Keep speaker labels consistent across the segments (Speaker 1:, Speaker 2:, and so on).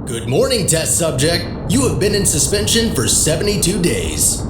Speaker 1: Good morning, test subject. You have been in suspension for 72 days.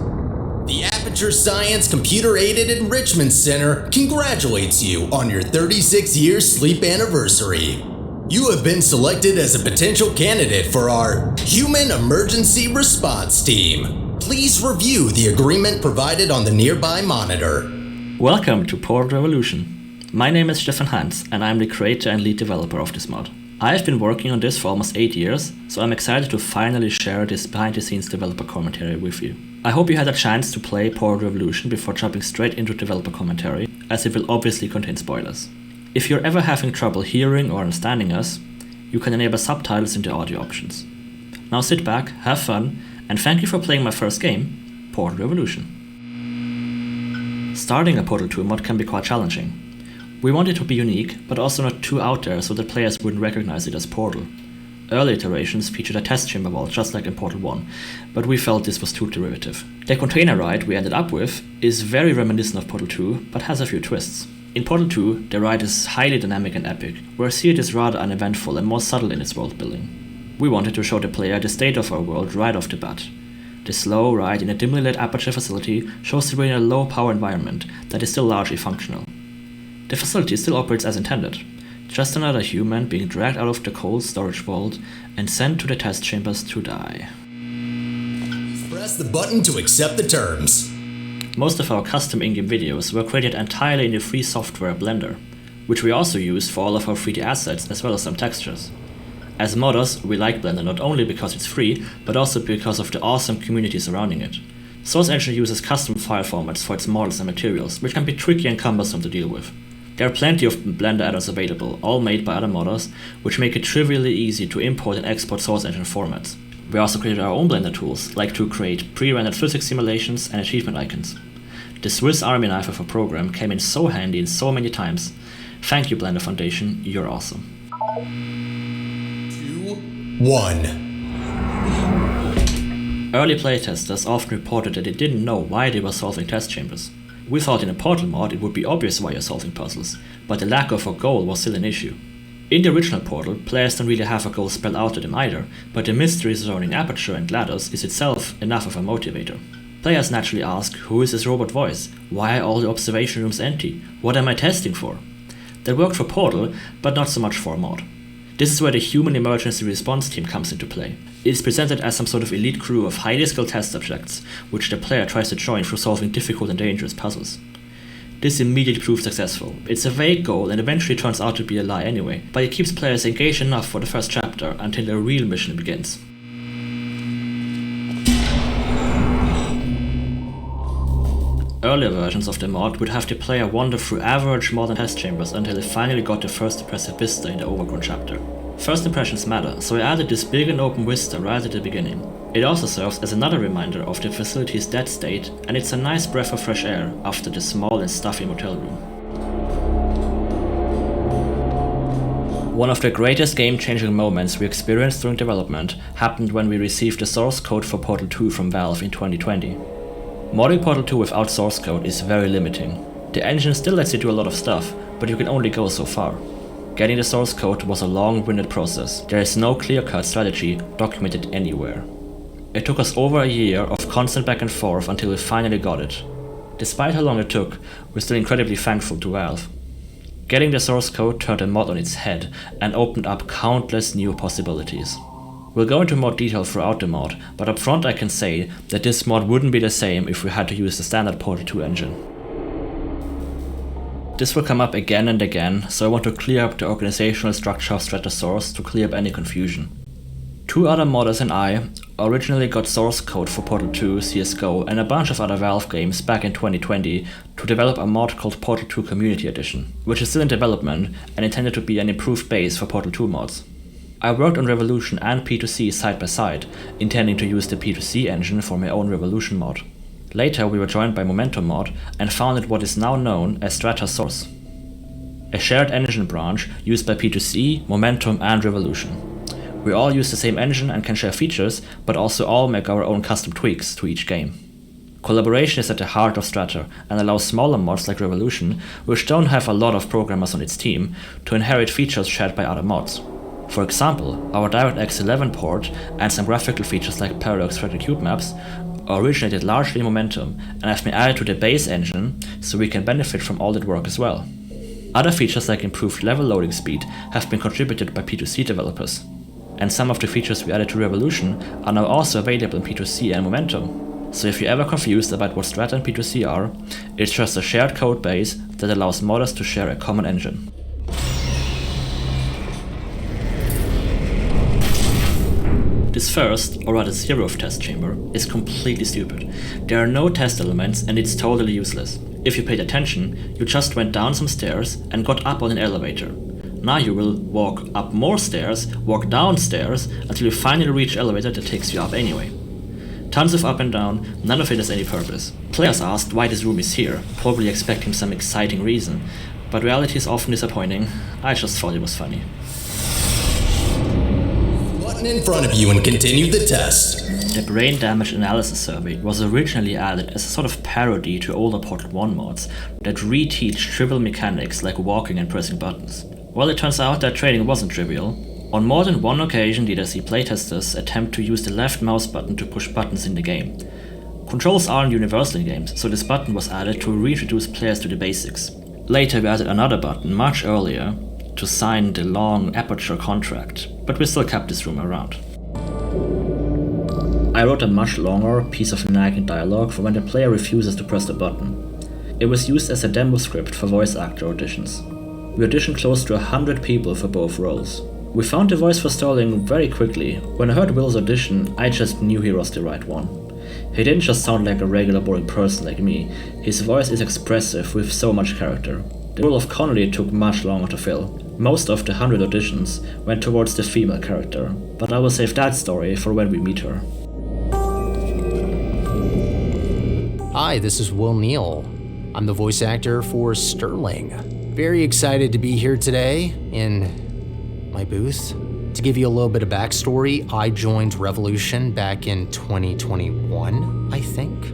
Speaker 1: The Aperture Science Computer-Aided Enrichment Center congratulates you on your 36-year sleep anniversary. You have been selected as a potential candidate for our Human Emergency Response Team. Please review the agreement provided on the nearby monitor.
Speaker 2: Welcome to Portal Revolution. My name is Stefan Hans, and I'm the creator and lead developer of this mod. I've been working on this for almost 8 years, so I'm excited to finally share this behind-the-scenes developer commentary with you. I hope you had a chance to play Portal Revolution before jumping straight into developer commentary, as it will obviously contain spoilers. If you're ever having trouble hearing or understanding us, you can enable subtitles in the audio options. Now sit back, have fun, and thank you for playing my first game, Portal Revolution. Starting a Portal 2 mod can be quite challenging. We want it to be unique, but also not too out there so that players wouldn't recognize it as Portal. Early iterations featured a test chamber vault just like in Portal 1, but we felt this was too derivative. The container ride we ended up with is very reminiscent of Portal 2, but has a few twists. In Portal 2, the ride is highly dynamic and epic, whereas here it is rather uneventful and more subtle in its world building. We wanted to show the player the state of our world right off the bat. The slow ride in a dimly lit Aperture facility shows the way in a low power environment that is still largely functional. The facility still operates as intended, just another human being dragged out of the cold storage vault and sent to the test chambers to die.
Speaker 1: Press the button to accept the terms.
Speaker 2: Most of our custom in-game videos were created entirely in the free software Blender, which we also used for all of our 3D assets as well as some textures. As modders, we like Blender not only because it's free, but also because of the awesome community surrounding it. Source Engine uses custom file formats for its models and materials, which can be tricky and cumbersome to deal with. There are plenty of Blender add-ons available, all made by other modders, which make it trivially easy to import and export Source Engine formats. We also created our own Blender tools, like to create pre-rendered physics simulations and achievement icons. The Swiss Army knife of a program came in so handy and so many times. Thank you, Blender Foundation, you're awesome.
Speaker 1: 2, 1.
Speaker 2: Early playtesters often reported that they didn't know why they were solving test chambers. We thought in a Portal mod it would be obvious why you're solving puzzles, but the lack of a goal was still an issue. In the original Portal, players don't really have a goal spelled out to them either, but the mystery surrounding Aperture and GLaDOS is itself enough of a motivator. Players naturally ask, who is this robot voice? Why are all the observation rooms empty? What am I testing for? That worked for Portal, but not so much for a mod. This is where the Human Emergency Response Team comes into play. It is presented as some sort of elite crew of highly skilled test subjects, which the player tries to join through solving difficult and dangerous puzzles. This immediately proves successful. It's a vague goal and eventually turns out to be a lie anyway, but it keeps players engaged enough for the first chapter until the real mission begins. Earlier versions of the mod would have the player wander through average modern test chambers until they finally got the first impressive vista in the Overgrown chapter. First impressions matter, so I added this big and open vista right at the beginning. It also serves as another reminder of the facility's dead state, and it's a nice breath of fresh air after the small and stuffy motel room. One of the greatest game-changing moments we experienced during development happened when we received the source code for Portal 2 from Valve in 2020. Modding Portal 2 without source code is very limiting. The engine still lets you do a lot of stuff, but you can only go so far. Getting the source code was a long-winded process. There is no clear-cut strategy documented anywhere. It took us over a year of constant back and forth until we finally got it. Despite how long it took, we're still incredibly thankful to Valve. Getting the source code turned the mod on its head and opened up countless new possibilities. We'll go into more detail throughout the mod, but up front I can say that this mod wouldn't be the same if we had to use the standard Portal 2 engine. This will come up again and again, so I want to clear up the organizational structure of Stratosaurus to clear up any confusion. 2 other modders and I originally got source code for Portal 2, CSGO, and a bunch of other Valve games back in 2020 to develop a mod called Portal 2 Community Edition, which is still in development and intended to be an improved base for Portal 2 mods. I worked on Revolution and P2C side by side, intending to use the P2C engine for my own Revolution mod. Later we were joined by Momentum Mod and founded what is now known as Stratosaurus, a shared engine branch used by P2C, Momentum and Revolution. We all use the same engine and can share features, but also all make our own custom tweaks to each game. Collaboration is at the heart of Strata and allows smaller mods like Revolution, which don't have a lot of programmers on its team, to inherit features shared by other mods. For example, our DirectX 11 port and some graphical features like Paradox threaded cube maps originated largely in Momentum and have been added to the base engine so we can benefit from all that work as well. Other features like improved level loading speed have been contributed by P2C developers. And some of the features we added to Revolution are now also available in P2C and Momentum. So if you're ever confused about what Strata and P2C are, it's just a shared code base that allows modders to share a common engine. This first, or rather zeroth test chamber, is completely stupid. There are no test elements and it's totally useless. If you paid attention, you just went down some stairs and got up on an elevator. Now you will walk up more stairs, walk down stairs, until you finally reach an elevator that takes you up anyway. Tons of up and down, none of it has any purpose. Players asked why this room is here, probably expecting some exciting reason, but reality is often disappointing. I just thought it was funny.
Speaker 1: Button in front of you and continue the test.
Speaker 2: The Brain Damage Analysis Survey was originally added as a sort of parody to older Portal 1 mods that reteach trivial mechanics like walking and pressing buttons. Well, it turns out that training wasn't trivial. On more than one occasion did I see playtesters attempt to use the left mouse button to push buttons in the game. Controls aren't universal in games, so this button was added to reintroduce players to the basics. Later we added another button, much earlier, to sign the long Aperture contract, but we still kept this room around. I wrote a much longer piece of nagging dialogue for when the player refuses to press the button. It was used as a demo script for voice actor auditions. We auditioned close to 100 people for both roles. We found the voice for Sterling very quickly. When I heard Will's audition, I just knew he was the right one. He didn't just sound like a regular boring person like me, his voice is expressive with so much character. The role of Connolly took much longer to fill. Most of the 100 auditions went towards the female character, but I will save that story for when we meet her.
Speaker 3: Hi, this is Will Neal. I'm the voice actor for Sterling. Very excited to be here today in my booth. To give you a little bit of backstory, I joined Revolution back in 2021, I think.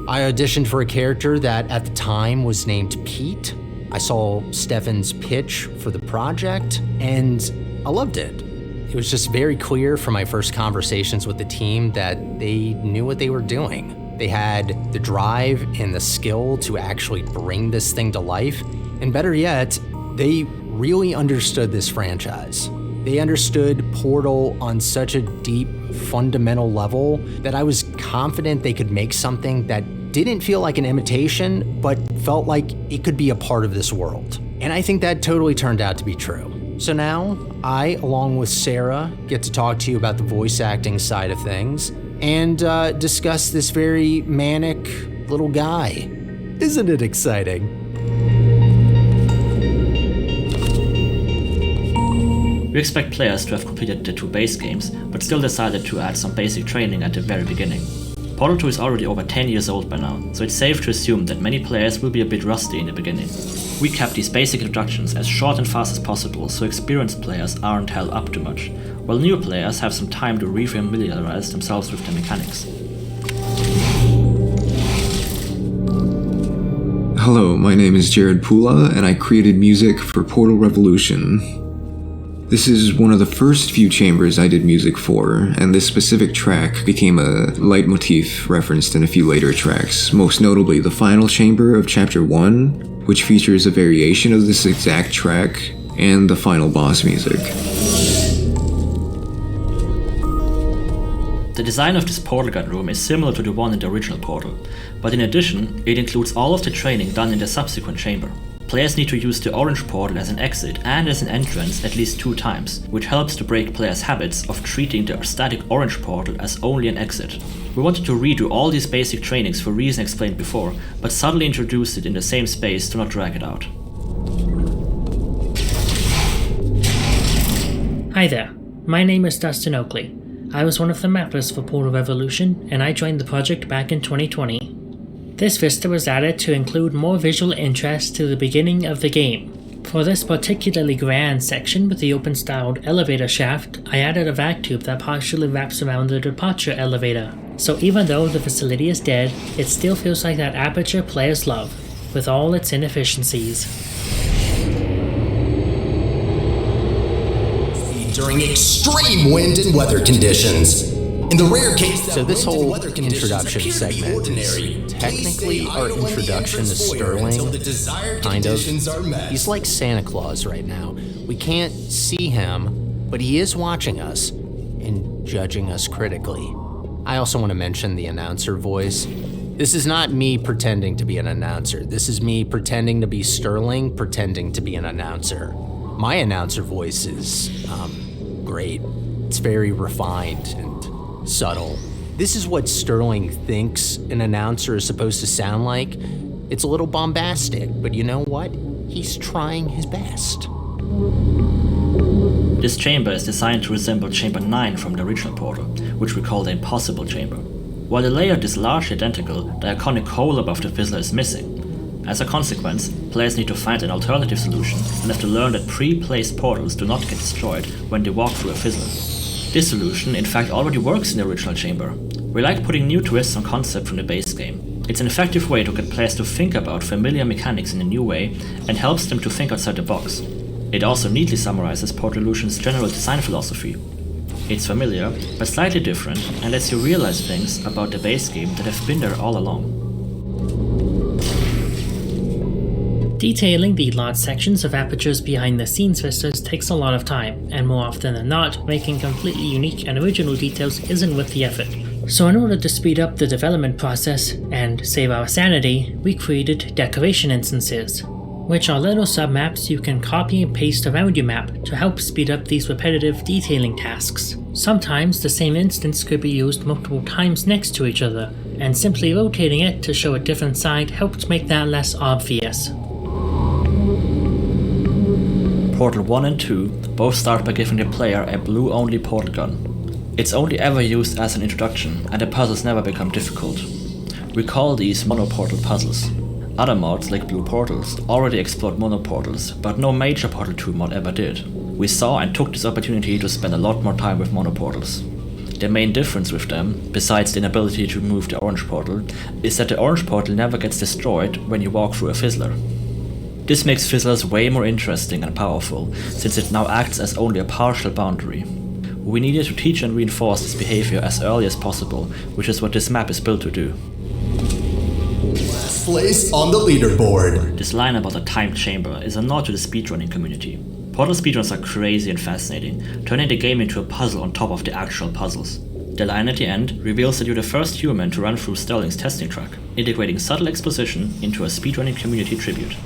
Speaker 3: I auditioned for a character that at the time was named Pete. I saw Stefan's pitch for the project and I loved it. It was just very clear from my first conversations with the team that they knew what they were doing. They had the drive and the skill to actually bring this thing to life. And better yet, they really understood this franchise. They understood Portal on such a deep, fundamental level that I was confident they could make something that didn't feel like an imitation, but felt like it could be a part of this world. And I think that totally turned out to be true. So now, I, along with Sarah, get to talk to you about the voice acting side of things and discuss this very manic little guy. Isn't it exciting?
Speaker 2: We expect players to have completed the 2 base games, but still decided to add some basic training at the very beginning. Portal 2 is already over 10 years old by now, so it's safe to assume that many players will be a bit rusty in the beginning. We kept these basic introductions as short and fast as possible so experienced players aren't held up too much, while new players have some time to re-familiarize themselves with the mechanics.
Speaker 4: Hello, my name is Jared Pula, and I created music for Portal Revolution. This is one of the first few chambers I did music for, and this specific track became a leitmotif referenced in a few later tracks, most notably the final chamber of Chapter 1, which features a variation of this exact track, and the final boss music.
Speaker 2: The design of this Portal Gun room is similar to the one in the original Portal, but in addition, it includes all of the training done in the subsequent chamber. Players need to use the orange portal as an exit and as an entrance at least 2 times, which helps to break players' habits of treating the static orange portal as only an exit. We wanted to redo all these basic trainings for reasons explained before, but subtly introduced it in the same space to not drag it out.
Speaker 5: Hi there, my name is Dustin Oakley. I was one of the mappers for Portal Revolution, and I joined the project back in 2020. This vista was added to include more visual interest to the beginning of the game. For this particularly grand section with the open-styled elevator shaft, I added a vac tube that partially wraps around the departure elevator. So even though the facility is dead, it still feels like that Aperture players love, with all its inefficiencies.
Speaker 1: During extreme wind and weather conditions. In the rare case that
Speaker 3: So this
Speaker 1: wind and
Speaker 3: whole
Speaker 1: weather conditions
Speaker 3: introduction
Speaker 1: appear to be
Speaker 3: segment
Speaker 1: ordinary,
Speaker 3: is technically
Speaker 1: please stay
Speaker 3: our
Speaker 1: idle in the
Speaker 3: introduction to
Speaker 1: entrance foyer
Speaker 3: Sterling,
Speaker 1: until the desired
Speaker 3: kind of.
Speaker 1: conditions are met.
Speaker 3: He's like Santa Claus right now. We can't see him, but he is watching us and judging us critically. I also want to mention the announcer voice. This is not me pretending to be an announcer. This is me pretending to be Sterling, pretending to be an announcer. My announcer voice is, great. It's very refined and subtle. This is what Sterling thinks an announcer is supposed to sound like. It's a little bombastic, but you know what? He's trying his best.
Speaker 2: This chamber is designed to resemble Chamber 9 from the original Portal, which we call the Impossible Chamber. While the layout is largely identical, the iconic hole above the fizzler is missing. As a consequence, players need to find an alternative solution and have to learn that pre-placed portals do not get destroyed when they walk through a fizzler. This solution in fact already works in the original chamber. We like putting new twists on concept from the base game. It's an effective way to get players to think about familiar mechanics in a new way and helps them to think outside the box. It also neatly summarizes Portal Revolution's general design philosophy. It's familiar, but slightly different, and lets you realize things about the base game that have been there all along.
Speaker 5: Detailing the large sections of Aperture's behind-the-scenes vistas takes a lot of time, and more often than not, making completely unique and original details isn't worth the effort. So in order to speed up the development process and save our sanity, we created decoration instances, which are little submaps you can copy and paste around your map to help speed up these repetitive detailing tasks. Sometimes the same instance could be used multiple times next to each other, and simply rotating it to show a different side helped make that less obvious.
Speaker 2: Portal 1 and 2 both start by giving the player a blue-only portal gun. It's only ever used as an introduction, and the puzzles never become difficult. We call these monoportal puzzles. Other mods, like Blue Portals, already explored monoportals, but no major Portal 2 mod ever did. We saw and took this opportunity to spend a lot more time with monoportals. The main difference with them, besides the inability to remove the orange portal, is that the orange portal never gets destroyed when you walk through a fizzler. This makes fizzlers way more interesting and powerful, since it now acts as only a partial boundary. We needed to teach and reinforce this behavior as early as possible, which is what this map is built to do.
Speaker 1: Last place on the leaderboard.
Speaker 2: This line about a timed chamber is a nod to the speedrunning community. Portal speedruns are crazy and fascinating, turning the game into a puzzle on top of the actual puzzles. The line at the end reveals that you're the first human to run through Sterling's testing track, integrating subtle exposition into a speedrunning community tribute.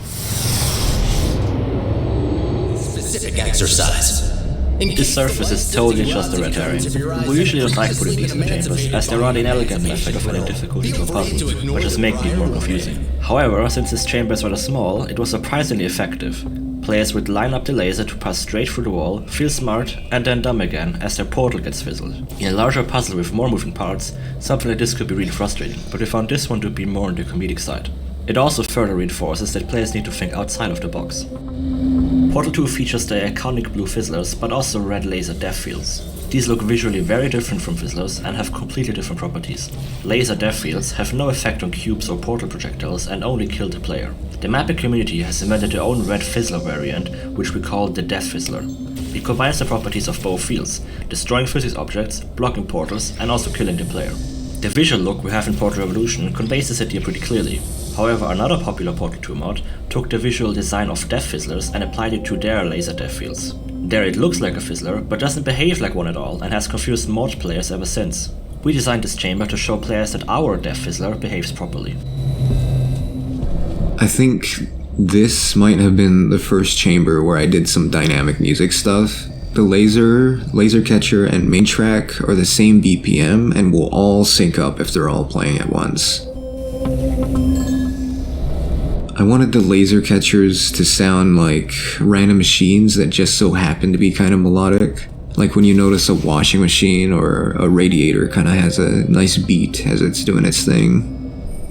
Speaker 1: Specific exercise.
Speaker 2: This surface is totally just a red herring. We usually don't like putting these in the chambers, as they're rather inelegant method of adding difficulty to a puzzle, but just make it more confusing. However, since this chamber is rather small, it was surprisingly effective. Players would line up the laser to pass straight through the wall, feel smart, and then dumb again as their portal gets fizzled. In a larger puzzle with more moving parts, something like this could be really frustrating, but we found this one to be more on the comedic side. It also further reinforces that players need to think outside of the box. Portal 2 features the iconic blue fizzlers, but also red laser death fields. These look visually very different from fizzlers and have completely different properties. Laser death fields have no effect on cubes or portal projectiles and only kill the player. The mapping community has invented their own red fizzler variant, which we call the Death Fizzler. It combines the properties of both fields, destroying physics objects, blocking portals, and also killing the player. The visual look we have in Portal Revolution conveys this idea pretty clearly. However, another popular Portal 2 mod took the visual design of Death Fizzlers and applied it to their laser death fields. There it looks like a fizzler, but doesn't behave like one at all, and has confused mod players ever since. We designed this chamber to show players that our Death Fizzler behaves properly.
Speaker 4: I think This might have been the first chamber where I did some dynamic music stuff. The laser catcher, and main track are the same BPM and will all sync up if they're all playing at once. I wanted the laser catchers to sound like random machines that just so happen to be kind of melodic. Like when you notice a washing machine or a radiator kind of has a nice beat as it's doing its thing.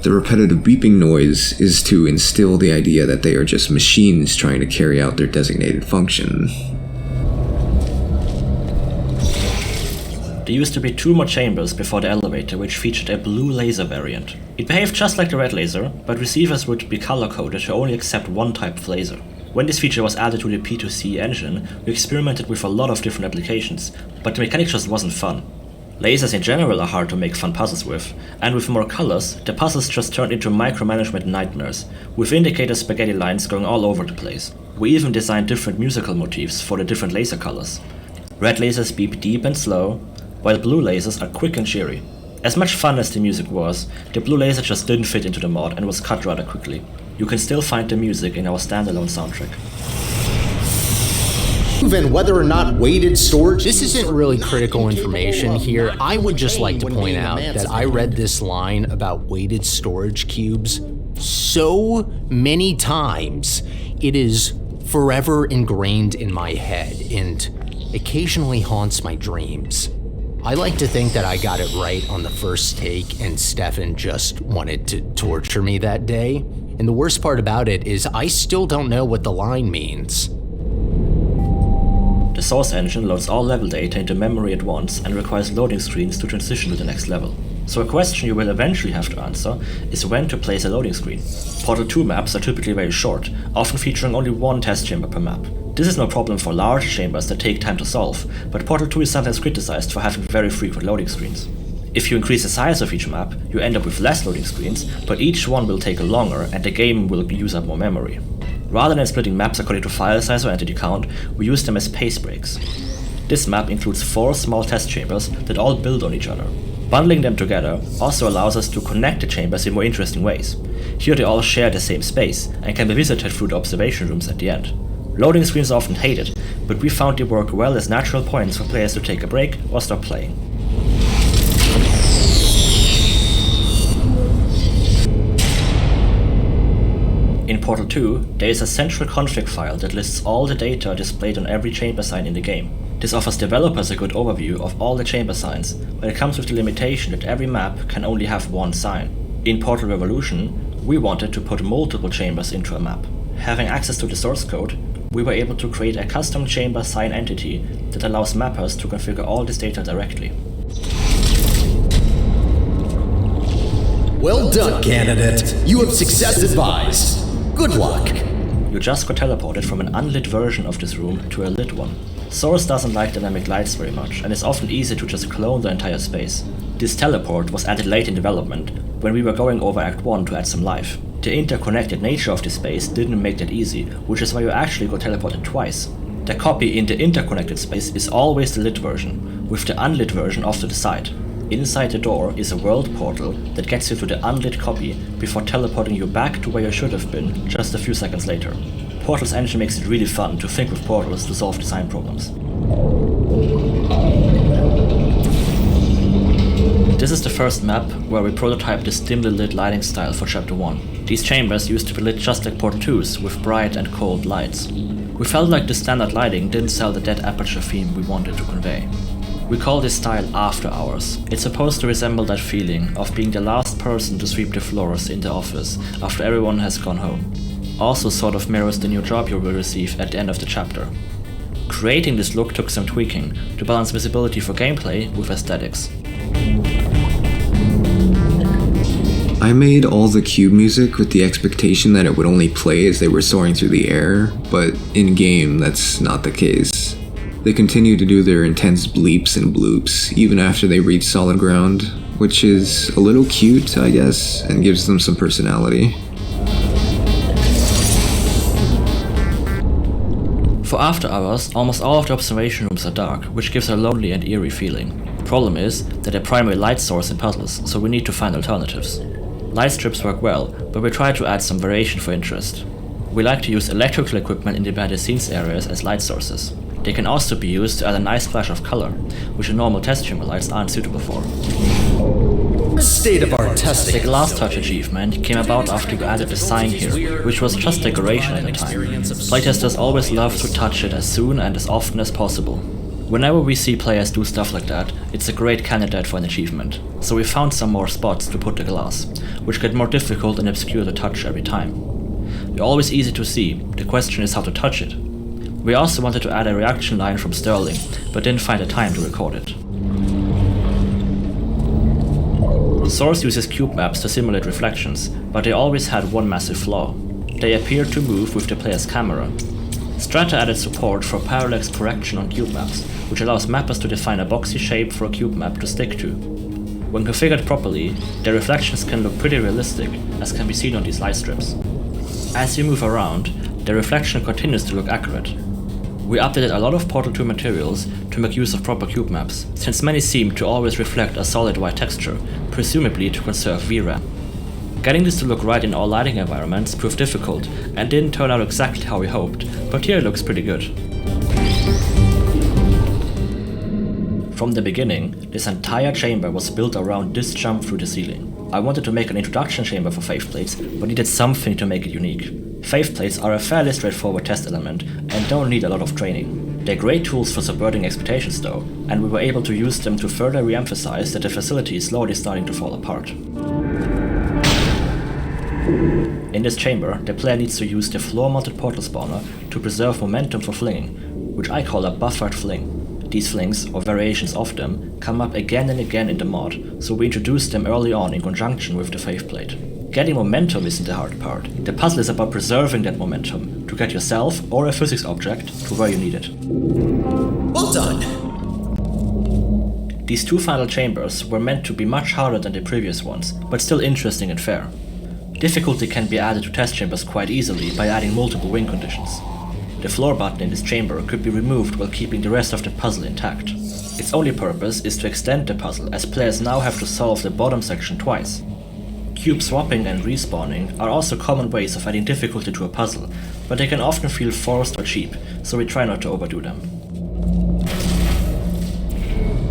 Speaker 4: The repetitive beeping noise is to instill the idea that they are just machines trying to carry out their designated function.
Speaker 2: There used to be 2 more chambers before the elevator, which featured a blue laser variant. It behaved just like the red laser, but receivers would be color-coded to only accept one type of laser. When this feature was added to the P2C engine, we experimented with a lot of different applications, but the mechanic just wasn't fun. Lasers in general are hard to make fun puzzles with, and with more colors, the puzzles just turned into micromanagement nightmares, with indicator spaghetti lines going all over the place. We even designed different musical motifs for the different laser colors. Red lasers beep deep and slow, while blue lasers are quick and cheery. As much fun as the music was, the blue laser just didn't fit into the mod and was cut rather quickly. You can still find the music in our standalone soundtrack.
Speaker 1: And whether or not weighted storage...
Speaker 3: This isn't really critical information here. I would just like to point out that I read this line about weighted storage cubes so many times. It is forever ingrained in my head and occasionally haunts my dreams. I like to think that I got it right on the first take and Stefan just wanted to torture me that day. And the worst part about it is I still don't know what the line means.
Speaker 2: The Source engine loads all level data into memory at once and requires loading screens to transition to the next level. So a question you will eventually have to answer is when to place a loading screen. Portal 2 maps are typically very short, often featuring only 1 test chamber per map. This is no problem for large chambers that take time to solve, but Portal 2 is sometimes criticized for having very frequent loading screens. If you increase the size of each map, you end up with less loading screens, but each one will take longer and the game will use up more memory. Rather than splitting maps according to file size or entity count, we use them as pace breaks. This map includes 4 small test chambers that all build on each other. Bundling them together also allows us to connect the chambers in more interesting ways. Here they all share the same space and can be visited through the observation rooms at the end. Loading screens are often hated, but we found they work well as natural points for players to take a break or stop playing. In Portal 2, there is a central config file that lists all the data displayed on every chamber sign in the game. This offers developers a good overview of all the chamber signs, but it comes with the limitation that every map can only have 1 sign. In Portal Revolution, we wanted to put multiple chambers into a map. Having access to the source code, we were able to create a custom chamber sign entity that allows mappers to configure all this data directly.
Speaker 1: Well done, candidate. You have success advised. Good luck.
Speaker 2: You just got teleported from an unlit version of this room to a lit one. Source doesn't like dynamic lights very much, and it's often easy to just clone the entire space. This teleport was added late in development, when we were going over Act 1 to add some life. The interconnected nature of this space didn't make that easy, which is why you actually got teleported twice. The copy in the interconnected space is always the lit version, with the unlit version off to the side. Inside the door is a world portal that gets you to the unlit copy before teleporting you back to where you should have been just a few seconds later. Portal's engine makes it really fun to think with portals to solve design problems. This is the first map where we prototyped this dimly lit lighting style for Chapter 1. These chambers used to be lit just like Portal 2's, with bright and cold lights. We felt like the standard lighting didn't sell the dead aperture theme we wanted to convey. We call this style After Hours. It's supposed to resemble that feeling of being the last person to sweep the floors in the office after everyone has gone home. Also sort of mirrors the new job you will receive at the end of the chapter. Creating this look took some tweaking to balance visibility for gameplay with aesthetics.
Speaker 4: I made all the cube music with the expectation that it would only play as they were soaring through the air, but in-game that's not the case. They continue to do their intense bleeps and bloops even after they reach solid ground, which is a little cute, I guess, and gives them some personality.
Speaker 2: For After Hours, almost all of the observation rooms are dark, which gives a lonely and eerie feeling. The problem is that they're primary light source in puzzles, so we need to find alternatives. Light strips work well, but we try to add some variation for interest. We like to use electrical equipment in the behind-the-scenes areas as light sources. They can also be used to add a nice splash of color, which the normal test chamber lights aren't suitable for.
Speaker 1: State-of-art testing.
Speaker 2: The Glass Touch achievement came about after we added a sign here, which was just decoration at the time. Playtesters always love to touch it as soon and as often as possible. Whenever we see players do stuff like that, it's a great candidate for an achievement. So we found some more spots to put the glass, which get more difficult and obscure to touch every time. They're always easy to see, the question is how to touch it. We also wanted to add a reaction line from Sterling, but didn't find the time to record it. Source uses cube maps to simulate reflections, but they always had one massive flaw. They appeared to move with the player's camera. Strata added support for parallax correction on cube maps, which allows mappers to define a boxy shape for a cube map to stick to. When configured properly, their reflections can look pretty realistic, as can be seen on these light strips. As you move around, the reflection continues to look accurate. We updated a lot of Portal 2 materials to make use of proper cube maps, since many seem to always reflect a solid white texture, presumably to conserve VRAM. Getting this to look right in all lighting environments proved difficult and didn't turn out exactly how we hoped, but here it looks pretty good. From the beginning, this entire chamber was built around this jump through the ceiling. I wanted to make an introduction chamber for faith plates, but needed something to make it unique. Faith plates are a fairly straightforward test element and don't need a lot of training. They're great tools for subverting expectations though, and we were able to use them to further re-emphasize that the facility is slowly starting to fall apart. In this chamber, the player needs to use the floor-mounted portal spawner to preserve momentum for flinging, which I call a buffered fling. These flings, or variations of them, come up again and again in the mod, so we introduced them early on in conjunction with the faith plate. Getting momentum isn't the hard part. The puzzle is about preserving that momentum to get yourself or a physics object to where you need it.
Speaker 1: Well done!
Speaker 2: These two final chambers were meant to be much harder than the previous ones, but still interesting and fair. Difficulty can be added to test chambers quite easily by adding multiple win conditions. The floor button in this chamber could be removed while keeping the rest of the puzzle intact. Its only purpose is to extend the puzzle, as players now have to solve the bottom section twice. Cube swapping and respawning are also common ways of adding difficulty to a puzzle, but they can often feel forced or cheap, so we try not to overdo them.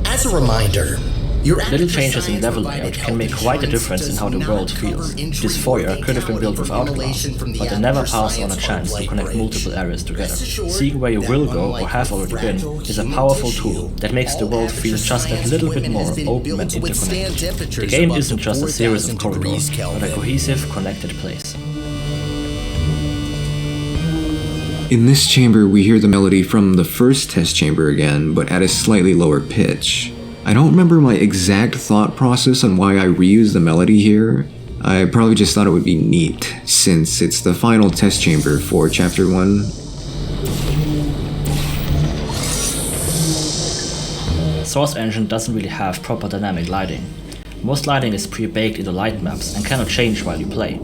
Speaker 1: As a reminder, your
Speaker 2: Little changes in level layout can make quite a difference in how the world feels. This foyer could have been built without glass, but they never pass on a chance to connect multiple areas together. Seeing where you will go or have already been is a powerful tool that makes the world feel just a little bit more open and interconnected. The game isn't just a series of corridors, but a cohesive, connected place.
Speaker 4: In this chamber, we hear the melody from the first test chamber again, but at a slightly lower pitch. I don't remember my exact thought process on why I reused the melody here. I probably just thought it would be neat, since it's the final test chamber for Chapter 1.
Speaker 2: Source Engine doesn't really have proper dynamic lighting. Most lighting is pre-baked into light maps and cannot change while you play.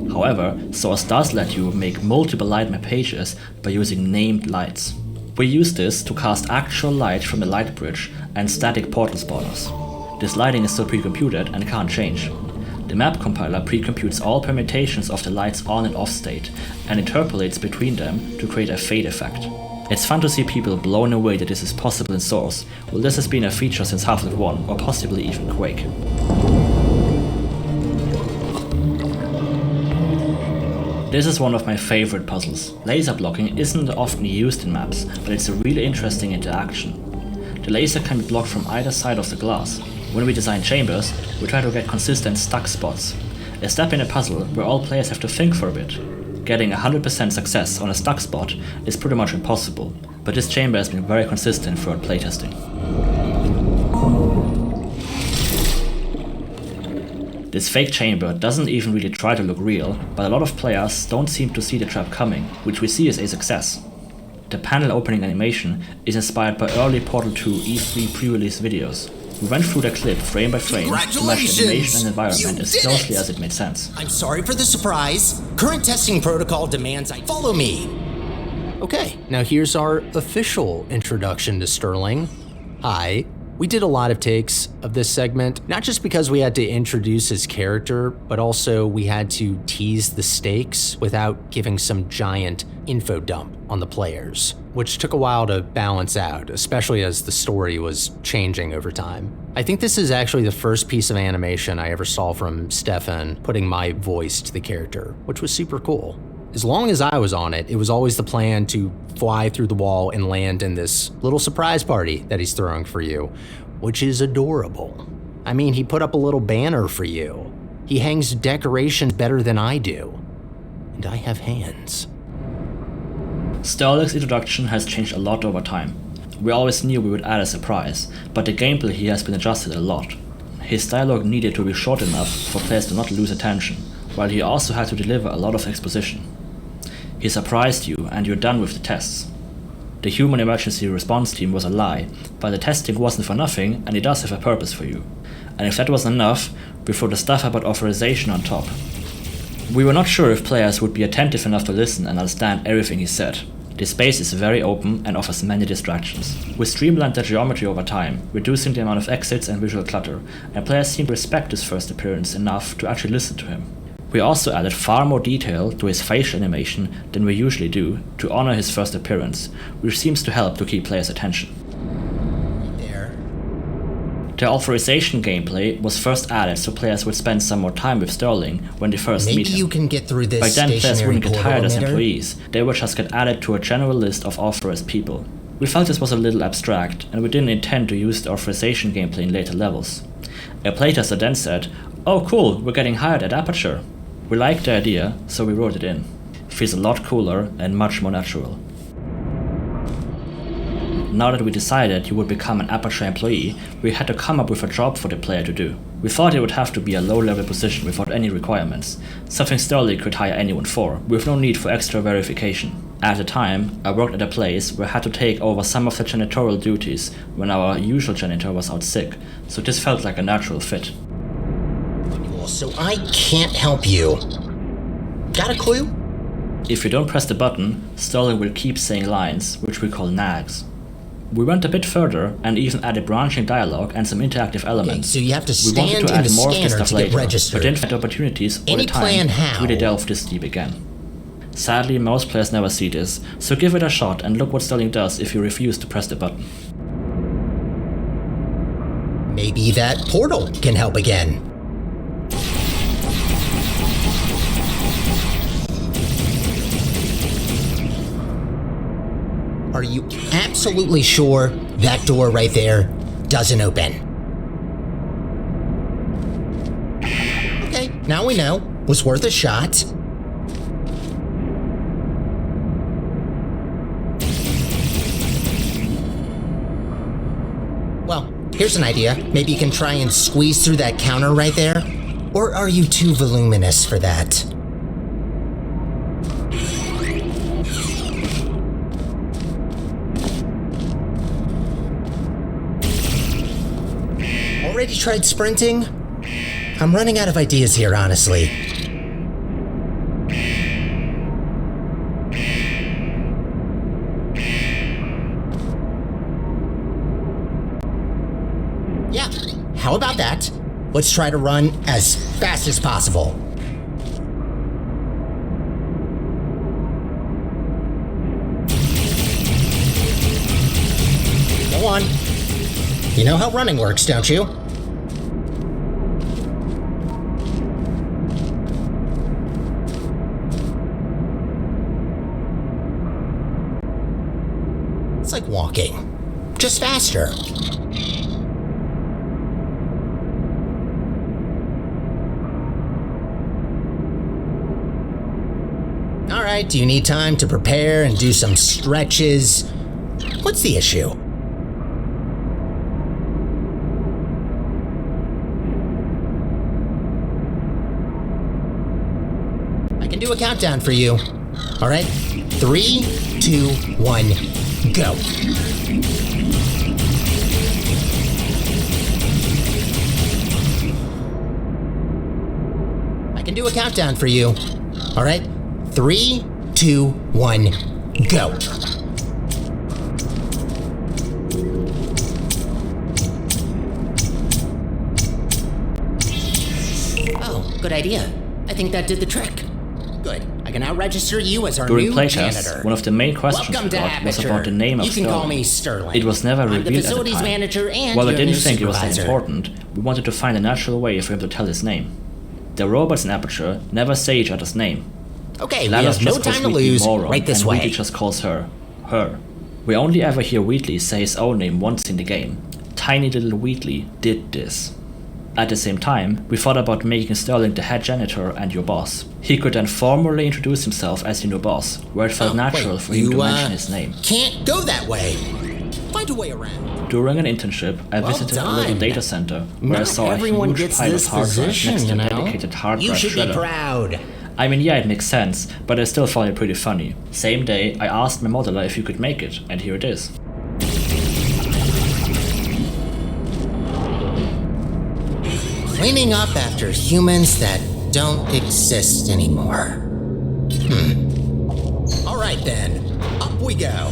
Speaker 2: However, Source does let you make multiple light map pages by using named lights. We use this to cast actual light from the light bridge and static portal spawners. This lighting is still pre-computed and can't change. The map compiler pre-computes all permutations of the light's on and off state and interpolates between them to create a fade effect. It's fun to see people blown away that this is possible in Source, well this has been a feature since Half-Life 1 or possibly even Quake. This is one of my favorite puzzles. Laser blocking isn't often used in maps, but it's a really interesting interaction. The laser can be blocked from either side of the glass. When we design chambers, we try to get consistent stuck spots. A step in a puzzle where all players have to think for a bit. Getting 100% success on a stuck spot is pretty much impossible, but this chamber has been very consistent throughout playtesting. This fake chamber doesn't even really try to look real, but a lot of players don't seem to see the trap coming, which we see as a success. The panel opening animation is inspired by early Portal 2 E3 pre-release videos. We went through the clip frame by frame to match the animation and environment as closely as it made sense.
Speaker 1: I'm sorry for the surprise. Current testing protocol demands I follow me.
Speaker 3: Okay, now here's our official introduction to Sterling. Hi, We did a lot of takes of this segment, not just because we had to introduce his character, but also we had to tease the stakes without giving some giant info dump on the players, which took a while to balance out, especially as the story was changing over time. I think this is actually the first piece of animation I ever saw from Stefan putting my voice to the character, which was super cool. As long as I was on it, it was always the plan to fly through the wall and land in this little surprise party that he's throwing for you, which is adorable. I mean, he put up a little banner for you. He hangs decorations better than I do. And I have hands.
Speaker 2: Sterling's introduction has changed a lot over time. We always knew we would add a surprise, but the gameplay here has been adjusted a lot. His dialogue needed to be short enough for players to not lose attention, while he also had to deliver a lot of exposition. He surprised you, and you're done with the tests. The human emergency response team was a lie, but the testing wasn't for nothing, and it does have a purpose for you. And if that wasn't enough, we throw the stuff about authorization on top. We were not sure if players would be attentive enough to listen and understand everything he said. The space is very open and offers many distractions. We streamlined the geometry over time, reducing the amount of exits and visual clutter, and players seem to respect his first appearance enough to actually listen to him. We also added far more detail to his facial animation than we usually do to honor his first appearance, which seems to help to keep players' attention. The authorization gameplay was first added so players would spend some more time with Sterling when they first meet him.
Speaker 6: Maybe you can get through this
Speaker 2: By then, players wouldn't get hired as
Speaker 6: emitter?
Speaker 2: employees, they would just get added to a general list of authorized people. We felt this was a little abstract, and we didn't intend to use the authorization gameplay in later levels. A playtester then said, "Oh cool, we're getting hired at Aperture." We liked the idea, so we wrote it in. It feels a lot cooler and much more natural. Now that we decided you would become an Aperture employee, we had to come up with a job for the player to do. We thought it would have to be a low-level position without any requirements, something Sterling could hire anyone for, with no need for extra verification. At the time, I worked at a place where I had to take over some of the janitorial duties when our usual janitor was out sick, so this felt like a natural fit.
Speaker 6: So I can't help you. Got a clue?
Speaker 2: If you don't press the button, Sterling will keep saying lines, which we call nags. We went a bit further and even added branching dialogue and some interactive elements.
Speaker 6: So you have to
Speaker 2: We wanted
Speaker 6: stand
Speaker 2: to
Speaker 6: in
Speaker 2: add
Speaker 6: the
Speaker 2: more of this
Speaker 6: scanner
Speaker 2: stuff
Speaker 6: to get
Speaker 2: later,
Speaker 6: registered.
Speaker 2: but didn't find opportunities or
Speaker 6: Any
Speaker 2: the time
Speaker 6: plan
Speaker 2: to
Speaker 6: how?
Speaker 2: really delve this deep again. Sadly, most players never see this, so give it a shot and look what Sterling does if you refuse to press the button.
Speaker 6: Maybe that portal can help again. Are you absolutely sure that door right there doesn't open? Okay, now we know. Was worth a shot. Well, here's an idea. Maybe you can try and squeeze through that counter right there? Or are you too voluminous for that? Already tried sprinting? I'm running out of ideas here, honestly. Yeah, how about that? Let's try to run as fast as possible. Go on. You know how running works, don't you? It's like walking, just faster. All right, do you need time to prepare and do some stretches? What's the issue? I can do a countdown for you. All right, 3, 2, 1, go. I can do a countdown for you. All right, 3, 2, 1, go. Good idea. I think that did the trick. Good. I can now register you as our
Speaker 2: During
Speaker 6: new
Speaker 2: playtests,
Speaker 6: janitor.
Speaker 2: one of the main questions
Speaker 6: Welcome
Speaker 2: we
Speaker 6: to
Speaker 2: got was
Speaker 6: Aperture.
Speaker 2: about the name of
Speaker 6: You can
Speaker 2: Sterling.
Speaker 6: call me Sterling.
Speaker 2: It was never
Speaker 6: I'm the
Speaker 2: revealed at the
Speaker 6: facilities
Speaker 2: time.
Speaker 6: manager and
Speaker 2: While we
Speaker 6: your
Speaker 2: didn't
Speaker 6: new
Speaker 2: think it was that
Speaker 6: supervisor.
Speaker 2: important, we wanted to find a natural way for him to tell his name. The robots in Aperture never say each other's name.
Speaker 6: Okay, we
Speaker 2: Lana
Speaker 6: have no
Speaker 2: just calls
Speaker 6: time to
Speaker 2: Wheatley
Speaker 6: lose.
Speaker 2: Moron,
Speaker 6: Right this
Speaker 2: and Wheatley
Speaker 6: way.
Speaker 2: just calls her. We only ever hear Wheatley say his own name once in the game. Tiny little Wheatley did this. At the same time, we thought about making Sterling the head janitor and your boss. He could then formally introduce himself as your new boss, where it felt natural
Speaker 6: Wait,
Speaker 2: for him to
Speaker 6: you,
Speaker 2: mention his name.
Speaker 6: Can't go that way. Find a way around.
Speaker 2: During an internship, I
Speaker 6: Well
Speaker 2: visited a little
Speaker 6: done.
Speaker 2: data center where I
Speaker 6: Not
Speaker 2: saw a
Speaker 6: everyone
Speaker 2: huge
Speaker 6: gets
Speaker 2: pile
Speaker 6: this
Speaker 2: of hard drives
Speaker 6: position,
Speaker 2: next to
Speaker 6: you
Speaker 2: a
Speaker 6: know.
Speaker 2: dedicated hard
Speaker 6: You
Speaker 2: drive
Speaker 6: should
Speaker 2: shredder.
Speaker 6: be proud.
Speaker 2: I mean, yeah, it makes sense, but I still found it pretty funny. Same day, I asked my modeler if he could make it, and here it is.
Speaker 6: Cleaning up after humans that don't exist anymore. All right then, up we go.